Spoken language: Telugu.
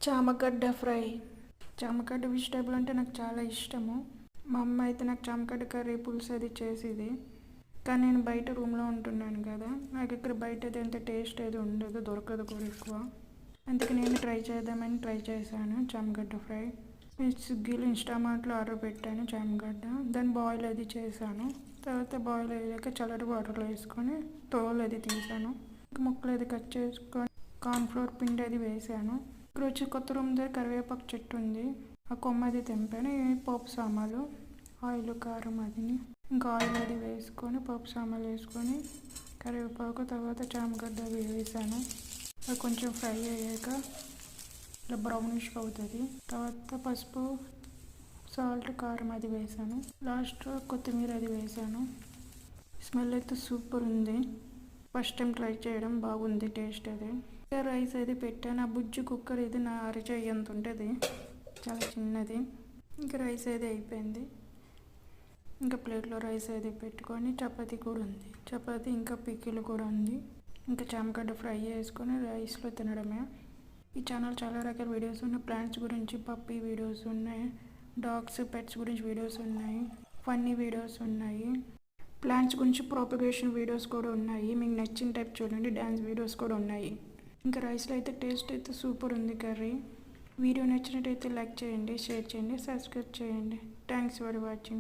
చామగడ్డ ఫ్రై. చామగడ్డ వెజిటేబుల్ అంటే నాకు చాలా ఇష్టము. మా అమ్మ అయితే నాకు చామగడ్డ కర్రీ పులుసు అది చేసేది. కానీ నేను బయట రూమ్లో ఉంటున్నాను కదా, నాకు ఇక్కడ బయట అంత టేస్ట్ ఏది ఉండదు, దొరకదు కూడా ఎక్కువ. అందుకే నేను ట్రై చేశాను చామగడ్డ ఫ్రై. స్విగ్గీలో ఇన్స్టామార్ట్లో ఆర్డర్ పెట్టాను చామగడ్డ. దాన్ని బాయిల్ అది చేశాను. తర్వాత బాయిల్ అయ్యాక చల్లటి వాటర్లో వేసుకొని తోలు అది తీసాను. ముక్కలు అది కట్ చేసుకొని కార్న్ఫ్లోర్ పిండి అది వేసాను. ఇక్కడ వచ్చి కొత్త రూమ్ దగ్గర కరివేపాకు చెట్టు ఉంది, ఆ కొమ్మ అది తెంపాను. పప్పు సామాన్లు, ఆయిల్, కారం అదిని ఇంకా ఆయిల్ అది వేసుకొని పప్పు సామాన్లు వేసుకొని కరివేపాకు తర్వాత చామగడ్డ అవి వేసాను. అది కొంచెం ఫ్రై అయ్యాక ఇలా బ్రౌనిష్గా అవుతుంది. తర్వాత పసుపు, సాల్ట్, కారం అది వేసాను. లాస్ట్లో కొత్తిమీర అది వేసాను. స్మెల్ అయితే సూపర్ ఉంది. ఫస్ట్ టైం ట్రై చేయడం బాగుంది, టేస్ట్ అది. రైస్ అది పెట్టాను. ఆ బుజ్జి కుక్కర్ ఇది నా అరచేయి ఎంత ఉంటుంది, చాలా చిన్నది. ఇంకా రైస్ అది అయిపోయింది. ఇంకా ప్లేట్లో రైస్ అది పెట్టుకొని చపాతీ కూడా ఉంది, చపాతీ ఇంకా పికిల్ కూడా ఉంది. ఇంకా చామగడ్డ ఫ్రై చేసుకొని రైస్లో తినడమే. ఈ ఛానల్ చాలా రకాల వీడియోస్ ఉన్నాయి. ప్లాంట్స్ గురించి పప్పీ వీడియోస్ ఉన్నాయి, డాగ్స్ పెట్స్ గురించి వీడియోస్ ఉన్నాయి, ఫన్నీ వీడియోస్ ఉన్నాయి, ప్లాంట్స్ గురించి ప్రాపగేషన్ వీడియోస్ కూడా ఉన్నాయి. మీకు నచ్చిన టైప్ చూడండి. డ్యాన్స్ వీడియోస్ కూడా ఉన్నాయి. ఇంకా రైస్లో అయితే టేస్ట్ అయితే సూపర్ ఉంది కర్రీ. వీడియో నచ్చినట్టయితే లైక్ చేయండి, షేర్ చేయండి, సబ్స్క్రైబ్ చేయండి. Thanks for watching.